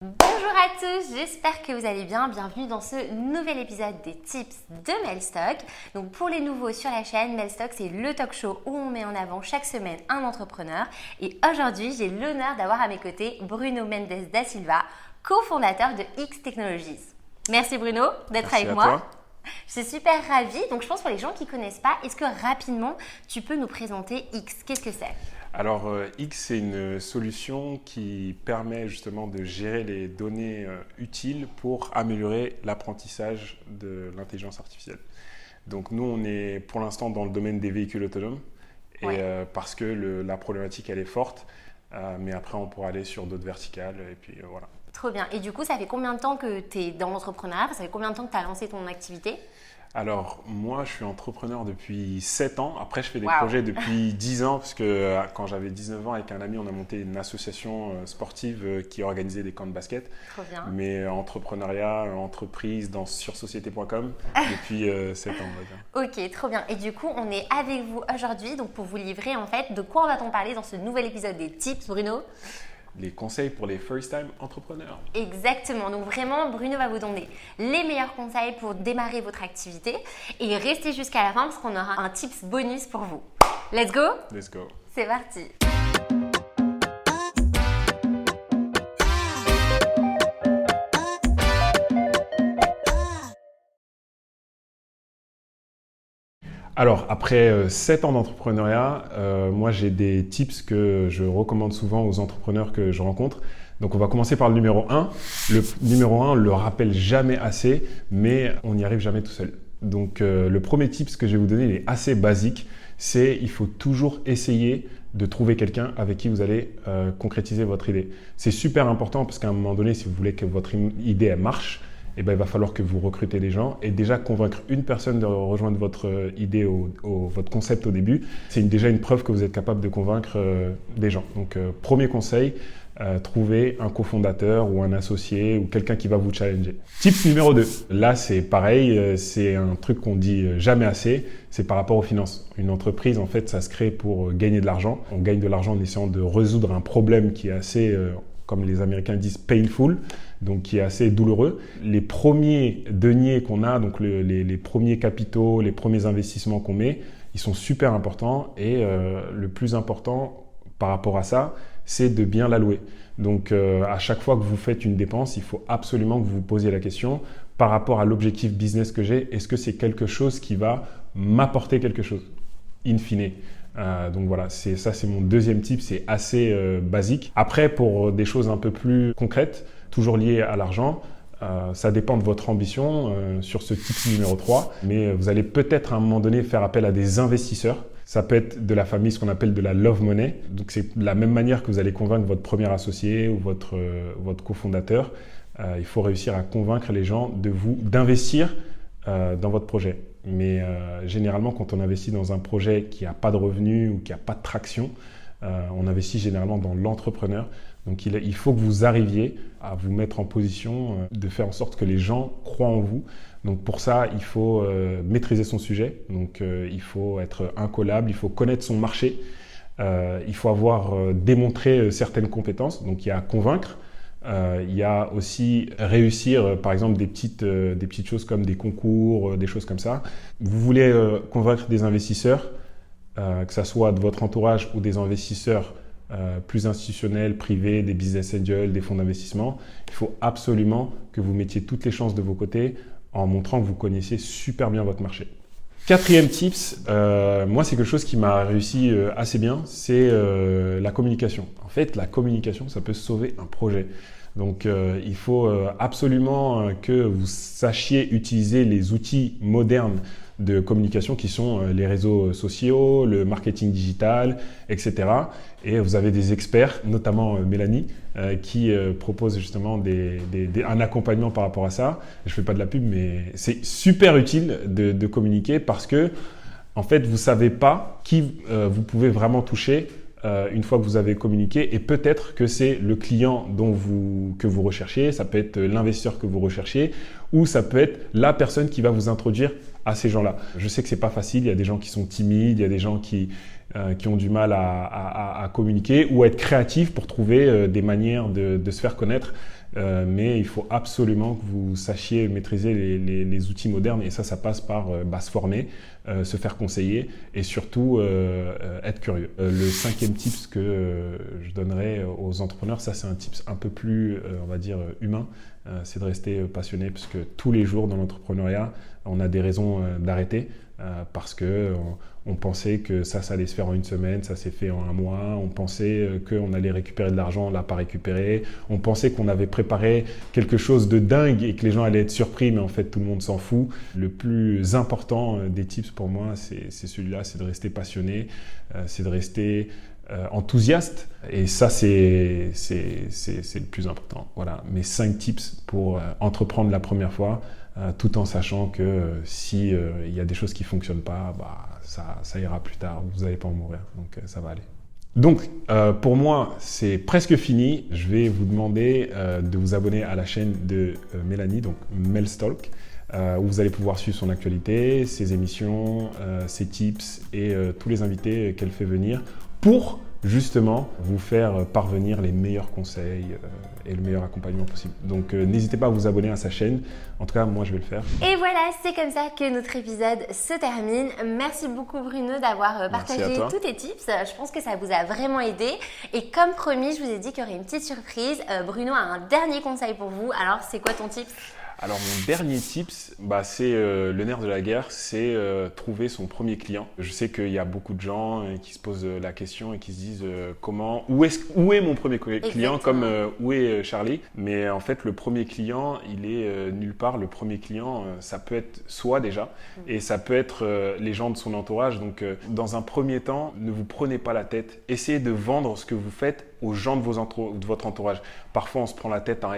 Bonjour à tous, j'espère que vous allez bien. Bienvenue dans ce nouvel épisode des tips de Melstock. Donc pour les nouveaux sur la chaîne, Melstock c'est le talk show où on met en avant chaque semaine un entrepreneur. Et aujourd'hui, j'ai l'honneur d'avoir à mes côtés Bruno Mendes da Silva, cofondateur de X Technologies. Merci Bruno d'être avec moi. Toi. Je suis super ravie. Donc je pense pour les gens qui ne connaissent pas, est-ce que rapidement tu peux nous présenter X? Qu'est-ce que c'est? Alors, X, c'est une solution qui permet justement de gérer les données utiles pour améliorer l'apprentissage de l'intelligence artificielle. Donc, nous, on est pour l'instant dans le domaine des véhicules autonomes et parce que la problématique, elle est forte. Mais après, on pourra aller sur d'autres verticales et puis voilà. Trop bien. Et du coup, ça fait combien de temps que tu es dans l'entrepreneuriat? Ça fait combien de temps que tu as lancé ton activité? Alors, moi, je suis entrepreneur depuis 7 ans. Après, je fais des Wow. projets depuis 10 ans, parce que quand j'avais 19 ans, avec un ami, on a monté une association sportive qui organisait des camps de basket. Trop bien. Mais entrepreneuriat, entreprise, sur société.com depuis 7 ans, on va dire. Ok, trop bien. Et du coup, on est avec vous aujourd'hui donc pour vous livrer en fait de quoi on va-t-on parler dans ce nouvel épisode des tips, Bruno? Les conseils pour les first-time entrepreneurs. Exactement. Donc vraiment, Bruno va vous donner les meilleurs conseils pour démarrer votre activité et restez jusqu'à la fin parce qu'on aura un tips bonus pour vous. Let's go! Let's go. C'est parti! Alors, après 7 ans d'entrepreneuriat, moi j'ai des tips que je recommande souvent aux entrepreneurs que je rencontre. Donc on va commencer par le numéro 1. Le numéro 1, on ne le rappelle jamais assez, mais on n'y arrive jamais tout seul. Donc le premier tips que je vais vous donner, il est assez basique. C'est il faut toujours essayer de trouver quelqu'un avec qui vous allez concrétiser votre idée. C'est super important parce qu'à un moment donné, si vous voulez que votre idée elle marche, eh ben, il va falloir que vous recrutez des gens et déjà convaincre une personne de rejoindre votre idée, votre concept au début, c'est déjà une preuve que vous êtes capable de convaincre des gens. Donc premier conseil, trouver un cofondateur ou un associé ou quelqu'un qui va vous challenger. Tips numéro 2, là c'est pareil, c'est un truc qu'on dit jamais assez, c'est par rapport aux finances. Une entreprise en fait ça se crée pour gagner de l'argent. On gagne de l'argent en essayant de résoudre un problème qui est assez, comme les Américains disent, painful, donc qui est assez douloureux. Les premiers deniers qu'on a, donc les premiers capitaux, les premiers investissements qu'on met, ils sont super importants et le plus important par rapport à ça, c'est de bien l'allouer. Donc à chaque fois que vous faites une dépense, il faut absolument que vous vous posiez la question par rapport à l'objectif business que j'ai, est-ce que c'est quelque chose qui va m'apporter quelque chose, in fine. Donc voilà, c'est mon deuxième tip, c'est assez basique. Après, pour des choses un peu plus concrètes, toujours liées à l'argent, ça dépend de votre ambition sur ce tip numéro 3, mais vous allez peut-être à un moment donné faire appel à des investisseurs. Ça peut être de la famille, ce qu'on appelle de la love money. Donc c'est de la même manière que vous allez convaincre votre premier associé ou votre cofondateur. Il faut réussir à convaincre les gens d'investir dans votre projet. Mais généralement, quand on investit dans un projet qui n'a pas de revenus ou qui n'a pas de traction, on investit généralement dans l'entrepreneur. Donc il faut que vous arriviez à vous mettre en position de faire en sorte que les gens croient en vous. Donc pour ça, il faut maîtriser son sujet. Donc il faut être incollable, il faut connaître son marché. Il faut avoir démontré certaines compétences. Donc il y a convaincre. Il y a aussi réussir, par exemple, des petites choses comme des concours, des choses comme ça. Vous voulez convaincre des investisseurs, que ce soit de votre entourage ou des investisseurs plus institutionnels, privés, des business angels, des fonds d'investissement. Il faut absolument que vous mettiez toutes les chances de vos côtés en montrant que vous connaissiez super bien votre marché. Quatrième tips, moi c'est quelque chose qui m'a réussi assez bien, c'est la communication. En fait, la communication, ça peut sauver un projet. Donc il faut absolument que vous sachiez utiliser les outils modernes de communication qui sont les réseaux sociaux, le marketing digital, etc. Et vous avez des experts, notamment Mélanie, qui propose justement un accompagnement par rapport à ça. Je ne fais pas de la pub, mais c'est super utile de communiquer parce que en fait, vous ne savez pas qui vous pouvez vraiment toucher une fois que vous avez communiqué et peut-être que c'est le client que vous recherchez, ça peut être l'investisseur que vous recherchez ou ça peut être la personne qui va vous introduire à ces gens-là. Je sais que c'est pas facile, il y a des gens qui sont timides, il y a des gens qui ont du mal à communiquer ou à être créatifs pour trouver des manières de se faire connaître. mais il faut absolument que vous sachiez maîtriser les outils modernes et ça passe par se former, se faire conseiller et surtout être curieux. Le 5e tips que je donnerais aux entrepreneurs, ça c'est un tips un peu plus, on va dire, humain, c'est de rester passionné parce que tous les jours dans l'entrepreneuriat, on a des raisons d'arrêter. Parce que on pensait que ça allait se faire en une semaine, ça s'est fait en un mois, on pensait qu'on allait récupérer de l'argent, on ne l'a pas récupéré, on pensait qu'on avait préparé quelque chose de dingue et que les gens allaient être surpris, mais en fait tout le monde s'en fout. Le plus important des tips pour moi, c'est celui-là, c'est de rester passionné, c'est de rester enthousiaste et ça c'est le plus important. Voilà, mes 5 tips pour entreprendre la première fois. Tout en sachant que si il y a des choses qui ne fonctionnent pas, ça ira plus tard, vous n'allez pas en mourir, donc ça va aller. Donc pour moi, c'est presque fini. Je vais vous demander de vous abonner à la chaîne de Mélanie, donc Melstalk, où vous allez pouvoir suivre son actualité, ses émissions, ses tips et tous les invités qu'elle fait venir pour justement vous faire parvenir les meilleurs conseils et le meilleur accompagnement possible. Donc n'hésitez pas à vous abonner à sa chaîne. En tout cas, moi je vais le faire. Et voilà, c'est comme ça que notre épisode se termine. Merci beaucoup Bruno d'avoir partagé tous tes tips. Je pense que ça vous a vraiment aidé. Et comme promis, je vous ai dit qu'il y aurait une petite surprise. Bruno a un dernier conseil pour vous. Alors, c'est quoi ton tip ? Alors mon dernier tips, c'est le nerf de la guerre, c'est trouver son premier client. Je sais qu'il y a beaucoup de gens qui se posent la question et qui se disent où est mon premier client. Exactement. Comme où est Charlie. Mais en fait le premier client il est nulle part. Le premier client ça peut être soi déjà et ça peut être les gens de son entourage. Donc dans un premier temps, ne vous prenez pas la tête. Essayez de vendre ce que vous faites aux gens de votre entourage. Parfois, on se prend la tête à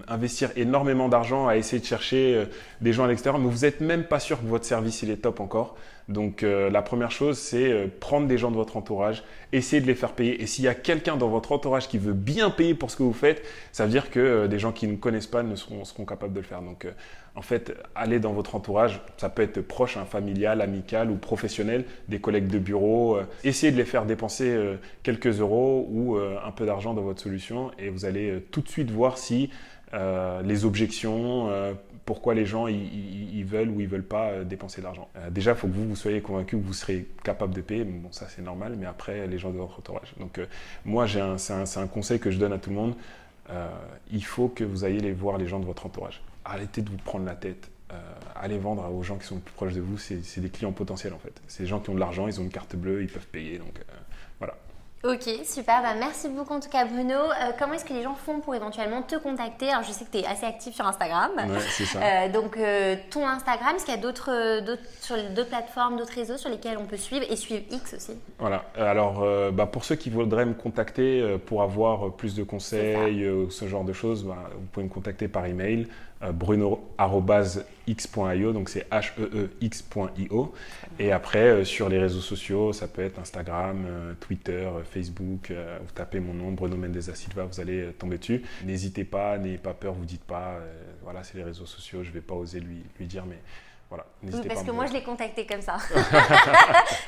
investir énormément d'argent, à essayer de chercher des gens à l'extérieur, mais vous n'êtes même pas sûr que votre service il est top encore. Donc, la première chose, c'est prendre des gens de votre entourage, essayer de les faire payer. Et s'il y a quelqu'un dans votre entourage qui veut bien payer pour ce que vous faites, ça veut dire que des gens qui ne connaissent pas seront capables de le faire. Donc, en fait, allez dans votre entourage, ça peut être proche, familial, amical ou professionnel, des collègues de bureau. Essayez de les faire dépenser quelques euros ou un peu d'argent dans votre solution et vous allez tout de suite voir si les objections, pourquoi les gens ils veulent ou ils veulent pas dépenser de l'argent. Déjà, il faut que vous soyez convaincu que vous serez capable de payer. Bon, ça c'est normal, mais après, les gens de votre entourage. Donc, moi, c'est un conseil que je donne à tout le monde. Il faut que vous ayez les voir les gens de votre entourage. Arrêtez de vous prendre la tête. Allez vendre aux gens qui sont le plus proches de vous. C'est des clients potentiels en fait. C'est des gens qui ont de l'argent, ils ont une carte bleue, ils peuvent payer. Donc voilà. Ok, super. Merci beaucoup en tout cas Bruno. Comment est-ce que les gens font pour éventuellement te contacter ? Alors je sais que tu es assez actif sur Instagram. Ouais, c'est ça. Donc ton Instagram, est-ce qu'il y a d'autres plateformes, d'autres réseaux sur lesquels on peut suivre et suivre X aussi ? Voilà. Alors pour ceux qui voudraient me contacter pour avoir plus de conseils ou ce genre de choses, vous pouvez me contacter par email. bruno@x.io, donc c'est heex.io. Et après, sur les réseaux sociaux, ça peut être Instagram, Twitter, Facebook. Vous tapez mon nom, Bruno Mendes da Silva, vous allez tomber dessus. N'hésitez pas, n'ayez pas peur, vous dites pas, voilà, c'est les réseaux sociaux, je ne vais pas oser lui dire, mais voilà, n'hésitez pas. Parce que moi, je l'ai contacté comme ça,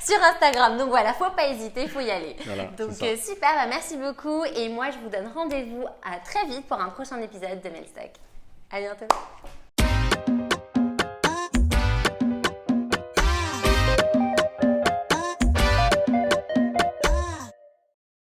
sur Instagram. Donc voilà, faut pas hésiter, il faut y aller. Voilà, donc super, merci beaucoup. Et moi, je vous donne rendez-vous à très vite pour un prochain épisode de Melstalk. À bientôt.